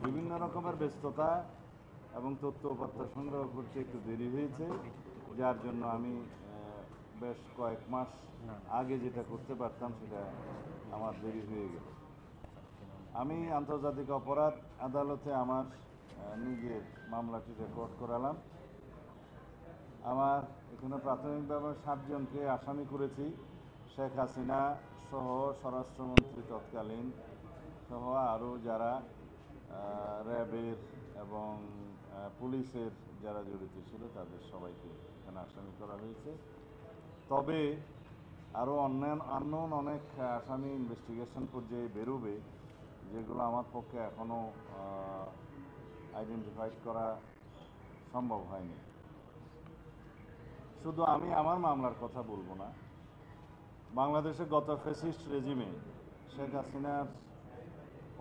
বিভিন্ন রকমের ব্যস্ততা এবং তথ্য উপাত্ত সংগ্রহ করতে একটু দেরি হয়েছে, যার জন্য আমি বেশ কয়েক মাস আগে যেটা করতে পারতাম সেটা আমার দেরি হয়ে গেল। আমি আন্তর্জাতিক অপরাধ আদালতে আমার নিজের মামলাটি রেকর্ড করালাম। আমার এখানে প্রাথমিকভাবে 7 জনকে আসামি করেছি। শেখ হাসিনা সহ স্বরাষ্ট্রমন্ত্রী তৎকালীন সহ আরও যারা র্যাবের এবং পুলিশের যারা জড়িত ছিল তাদের সবাইকে এখানে আসামি করা হয়েছে। তবে আরও অন্যান্য অনেক আসামি ইনভেস্টিগেশন পর্যায়ে বেরোবে, যেগুলো আমার পক্ষে এখনও আইডেন্টিফাই করা সম্ভব হয়নি। শুধু আমি আমার মামলার কথা বলবো না, বাংলাদেশে গত ফ্যাসিস্ট রেজিমে, শেখ হাসিনার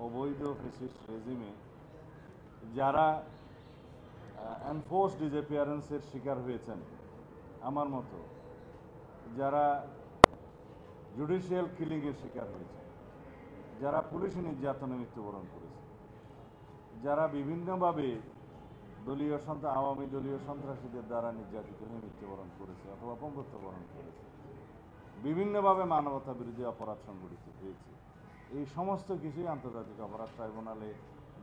অবৈধ ফ্যাসিস্ট রেজিমে যারা এনফোর্স ডিসঅ্যাপিয়ারেন্সের শিকার হয়েছেন, আমার মতো যারা জুডিশিয়াল কিলিংয়ের শিকার হয়েছে, যারা পুলিশি নির্যাতনে মৃত্যুবরণ করেছে, যারা বিভিন্নভাবে আওয়ামী দলীয় সন্ত্রাসীদের দ্বারা নির্যাতিত হয়ে মৃত্যুবরণ করেছে অথবা অপমৃত্যু বরণ করেছে, বিভিন্নভাবে মানবতা বিরোধী অপরাধ সংঘটিত হয়েছে, এই সমস্ত কিছুই আন্তর্জাতিক অপরাধ ট্রাইব্যুনালে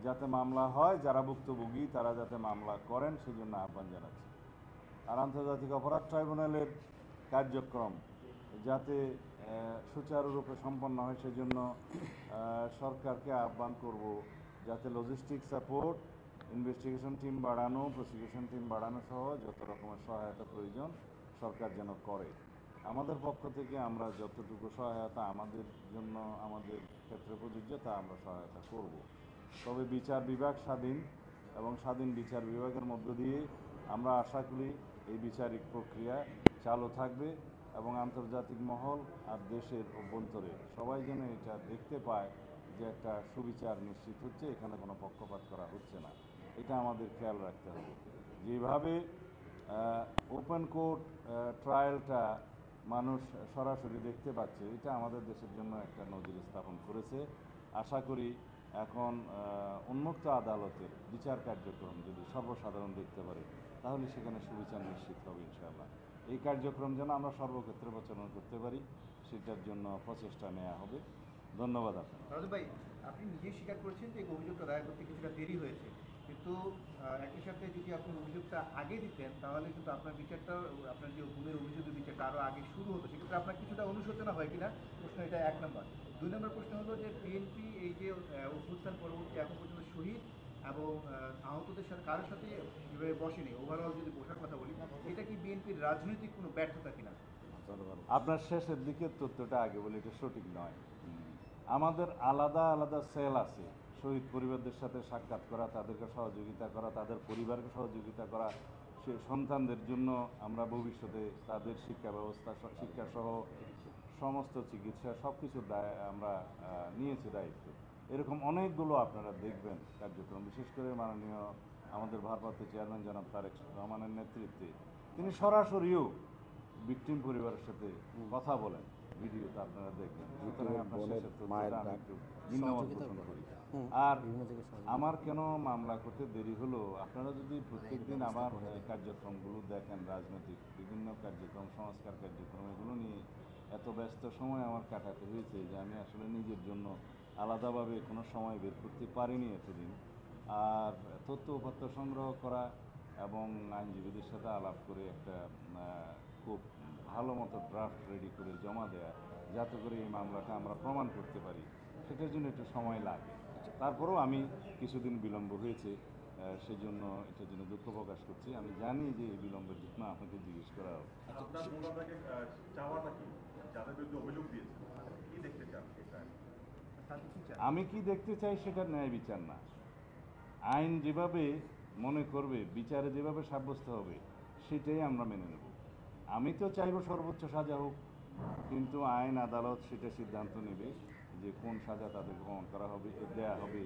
যাতে মামলা হয়, যারা ভুক্তভোগী তারা যাতে মামলা করেন সেজন্য আহ্বান জানাচ্ছি। আর আন্তর্জাতিক অপরাধ ট্রাইব্যুনালের কার্যক্রম যাতে সুচারুরূপে সম্পন্ন হয় সেজন্য সরকারকে আহ্বান করব যাতে লজিস্টিক সাপোর্ট, ইনভেস্টিগেশন টিম বাড়ানো, প্রসিকিউশন টিম বাড়ানো সহ যত রকমের সহায়তা প্রয়োজন সরকার যেন করে। আমাদের পক্ষ থেকে আমরা যতটুকু সহায়তা আমাদের জন্য আমাদের ক্ষেত্রে প্রযোজ্য তা আমরা সহায়তা করব। তবে বিচার বিভাগ স্বাধীন এবং স্বাধীন বিচার বিভাগের মধ্য দিয়ে আমরা আশা করি এই বিচারিক প্রক্রিয়া চালু থাকবে এবং আন্তর্জাতিক মহল আর দেশের অভ্যন্তরে সবাই যেন এটা দেখতে পায় যে একটা সুবিচার নিশ্চিত হচ্ছে, এখানে কোনো পক্ষপাত করা হচ্ছে না। এটা আমাদের খেয়াল রাখতে হবে। যেভাবে ওপেন কোর্ট ট্রায়ালটা মানুষ সরাসরি দেখতে পাচ্ছে, এটা আমাদের দেশের জন্য একটা নজির স্থাপন করেছে। আশা করি এখন উন্মুক্ত আদালতের বিচার কার্যক্রম যদি সর্বসাধারণ দেখতে পারে তাহলে সেখানে সুবিচার নিশ্চিত হবে ইনশাআল্লাহ। এই কার্যক্রম যেন আমরা সর্বক্ষেত্রে প্রচলন করতে পারি সেটার জন্য প্রচেষ্টা নেওয়া হবে। ধন্যবাদ আপনাকে। ভাই, আপনি নিজেই স্বীকার করেছেন যে অভিযোগটা দায়ের করতে কিছুটা দেরি হয়েছে, কিন্তু একই সাথে যদি আপনি অভিযোগটা আগে দিতেন তাহলে কিন্তু আপনার বিচারটা, আপনার যে গুমের অভিযোগের বিচারটা আরও আগে শুরু হতো, সেক্ষেত্রে আপনার কিছুটা অনুশোচনা হয় কিনা প্রশ্ন, এটা 1 নম্বর। 2 নম্বর প্রশ্ন হলো যে বিএনপি এই যে অভ্যুত্থান পরবর্তী এখন পর্যন্ত শহীদ এবং আহতদের সাথে কারোর সাথে যেভাবে বসেনি, ওভারঅল যদি বসার কথা বলি, এটা কি বিএনপির রাজনৈতিক কোনো ব্যর্থতা কিনা? আপনার শেষের দিকের তথ্যটা আগে বলে এটা সঠিক নয়। আমাদের আলাদা আলাদা সেল আছে, শহীদ পরিবারদের সাথে সাক্ষাৎ করা, তাদেরকে সহযোগিতা করা, তাদের পরিবারকে সহযোগিতা করা, সে সন্তানদের জন্য আমরা ভবিষ্যতে তাদের শিক্ষা ব্যবস্থা, শিক্ষাসহ সমস্ত চিকিৎসা সব কিছুর আমরা নিয়েছি দায়িত্ব। এরকম অনেকগুলো আপনারা দেখবেন কার্যক্রম, বিশেষ করে মাননীয় আমাদের ভারপ্রাপ্ত চেয়ারম্যান জনাব তারেক রহমানের নেতৃত্বে তিনি সরাসরিও ভিকটিম পরিবারের সাথে কথা বলেন, ভিডিওতে আপনারা দেখবেন। সুতরাং আপনার শেষের তথ্যটা আমি একটু ভিন্নমত পোষণ করি। আর আমার কেন মামলা করতে দেরি হলো, আপনারা যদি প্রত্যেকদিন আমার কার্যক্রমগুলো দেখেন, রাজনৈতিক বিভিন্ন কার্যক্রম, সংস্কার কার্যক্রম, এগুলো নিয়ে এত ব্যস্ত সময় আমার কাটাতে হয়েছে যে আমি আসলে নিজের জন্য আলাদাভাবে কোনো সময় বের করতে পারিনি এতদিন। আর তথ্য উপাত্ত সংগ্রহ করা এবং আইনজীবীদের সাথে আলাপ করে একটা খুব ভালো মতো ড্রাফট রেডি করে জমা দেয়া, যাতে করে এই মামলাটা আমরা প্রমাণ করতে পারি, সেটার জন্য একটু সময় লাগে। তারপরেও আমি কিছুদিন বিলম্ব হয়েছে, সেজন্য এটার জন্য দুঃখ প্রকাশ করছি। আমি জানি যে এই বিলম্বের জন্য আপনাকে জিজ্ঞেস করা হবে। আমি কি দেখতে চাই সেটা ন্যায় বিচার না। আইন যেভাবে মনে করবে, বিচারে যেভাবে সাব্যস্ত হবে সেটাই আমরা মেনে নেব। আমি তো চাইব সর্বোচ্চ সাজা হোক, কিন্তু আইন আদালত সেটা সিদ্ধান্ত নেবে যে কোন সাজা তাদেরকে প্রমাণ করা হবে, দেয়া হবে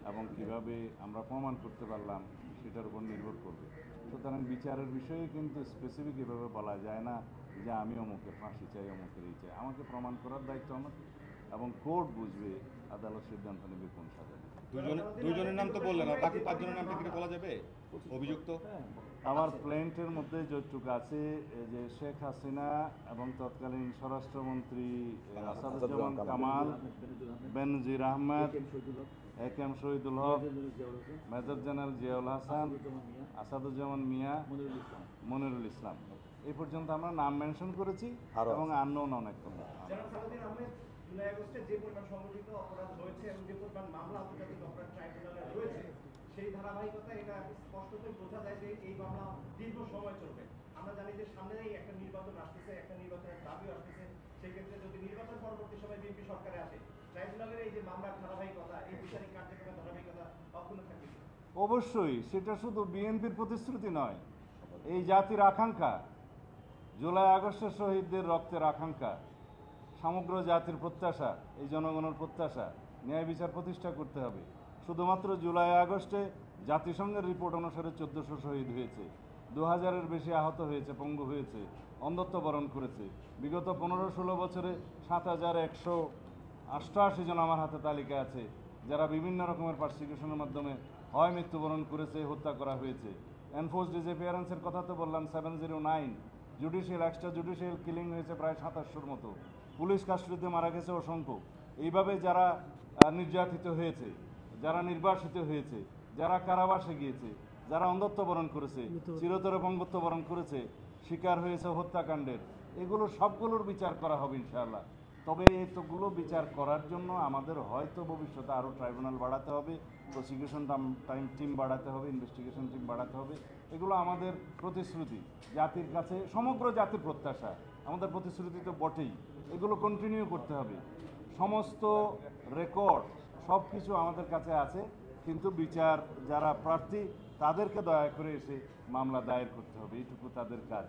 এবং কিভাবে আমরা প্রমাণ করতে পারলাম সেটার উপর নির্ভর করবে। সুতরাং বিচারের বিষয়ে কিন্তু স্পেসিফিক এভাবে বলা যায় না যে আমি অমুকের ফাঁসি চাই, অমুকের এই চাই। আমাকে প্রমাণ করার দায়িত্ব আমার, এবং কোর্ট বুঝবে, আদালত সিদ্ধান্ত নেবে কোন সাজা। দুইজনের নাম তো বললেন, আর বাকি 5 জনের নামটা কি বলা যাবে অভিযুক্ত? আমার প্ল্যান্টের মধ্যে যতটুকু আছে এই যে শেখ হাসিনা এবং তৎকালীন স্বরাষ্ট্রমন্ত্রী আসাদুজ্জামান কামাল, বেনজির আহমেদ, একেএম শহীদুল হক, মেজর জেনারেল জিয়াউল হাসান, আসাদুজ্জামান মিয়া, মনিরুল ইসলাম, এই পর্যন্ত আমরা নাম মেনশন করেছি এবং আননোন অনেক কম। জনাব সালাউদ্দিন আহমেদ জুলাই আগস্টে যে পরিমাণ সংগঠিত অপরাধ হয়েছে এবং যে পরিমাণ মামলা আন্তর্জাতিক অপরাধ ট্রাইব্যুনালে রয়েছে, সেই ধারাবাহিকতা এটা স্পষ্টতই বোঝা যায় যে এই মামলা দীর্ঘ সময় চলবে। আমরা জানি যে সামনেই একটা নির্বাচন আসতেছে, একটা নির্বাচনের দাবিও আসতেছে। সেক্ষেত্রে যদি নির্বাচন পরবর্তী সময় বিএনপি সরকারে আসে, ট্রাইব্যুনালের এই যে মামলার ধারাবাহিকতা, এই বিচারিক কার্যক্রমের ধারাবাহিকতা অক্ষুণ্ণ থাকবে। অবশ্যই সেটা শুধু বিএনপির প্রতিশ্রুতি নয়, এই জাতির আকাঙ্ক্ষা, জুলাই আগস্টের শহীদদের রক্তের আকাঙ্ক্ষা, সমগ্র জাতির প্রত্যাশা, এই জনগণের প্রত্যাশা, ন্যায় বিচার প্রতিষ্ঠা করতে হবে। শুধুমাত্র জুলাই আগস্টে জাতিসংঘের রিপোর্ট অনুসারে 1400 শহীদ হয়েছে, 2000-এর বেশি আহত হয়েছে, পঙ্গু হয়েছে, অন্ধত্ব বরণ করেছে। বিগত 15-16 বছরে 7188 জন আমার হাতে তালিকা আছে যারা বিভিন্ন রকমের পারসিকিউশনের মাধ্যমে হয় মৃত্যুবরণ করেছে, হত্যা করা হয়েছে। এনফোর্স ডিসঅ্যাপিয়ারেন্সের কথা তো বললাম 709, জুডিশিয়াল এক্সট্রা জুডিশিয়াল কিলিং হয়েছে প্রায় 2700-র মতো, পুলিশ কাস্টডিতে মারা গেছে অসংখ্য। এইভাবে যারা নির্যাতিত হয়েছে, যারা নির্বাসিত হয়েছে, যারা কারাবাসে গিয়েছে, যারা অন্ধত্ব বরণ করেছে, চিরতরে পঙ্গুত্ব বরণ করেছে, শিকার হয়েছে হত্যাকাণ্ডের, এগুলো সবগুলোর বিচার করা হবে ইনশাআল্লাহ। তবে এতগুলো বিচার করার জন্য আমাদের হয়তো ভবিষ্যতে আরও ট্রাইব্যুনাল বাড়াতে হবে, প্রসিকিউশন টিম বাড়াতে হবে, ইনভেস্টিগেশন টিম বাড়াতে হবে। এগুলো আমাদের প্রতিশ্রুতি, জাতির কাছে সমগ্র জাতির প্রত্যাশা, আমাদের প্রতিশ্রুতি তো বটেই, এগুলো কন্টিনিউ করতে হবে। সমস্ত রেকর্ড সব কিছু আমাদের কাছে আছে, কিন্তু বিচার যারা প্রার্থী তাদেরকে দয়া করে এসে মামলা দায়ের করতে হবে, এইটুকু তাদের কাজ।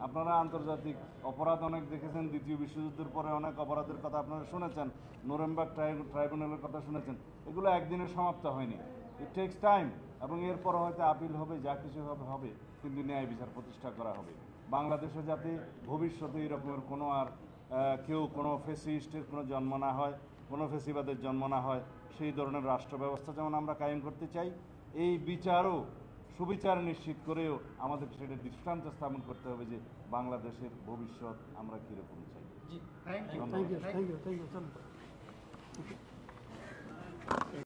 আপনারা আন্তর্জাতিক অপরাধ অনেক দেখেছেন, দ্বিতীয় বিশ্বযুদ্ধের পরে অনেক অপরাধের কথা আপনারা শুনেছেন, নুরেমবার্গ ট্রাইব্যুনালের কথা শুনেছেন, এগুলো একদিনে সমাপ্ত হয়নি, ইট টেক্স টাইম। এবং এরপর হয়তো আপিল হবে, যা কিছু হবে, কিন্তু ন্যায় বিচার প্রতিষ্ঠা করা হবে। বাংলাদেশে যাতে ভবিষ্যতে এই রকমের কোনো আর কেউ কোনো ফেসিস্টের কোনো জন্ম না হয়, কোনো ফেসিবাদের জন্ম না হয়, সেই ধরনের রাষ্ট্র ব্যবস্থা যেমন আমরা কায়েম করতে চাই, এই বিচারও সুবিচার নিশ্চিত করেও আমাদের সেটা দৃষ্টান্ত স্থাপন করতে হবে যে বাংলাদেশের ভবিষ্যৎ আমরা কীরকম চাই। Thank you. ধন্যবাদ।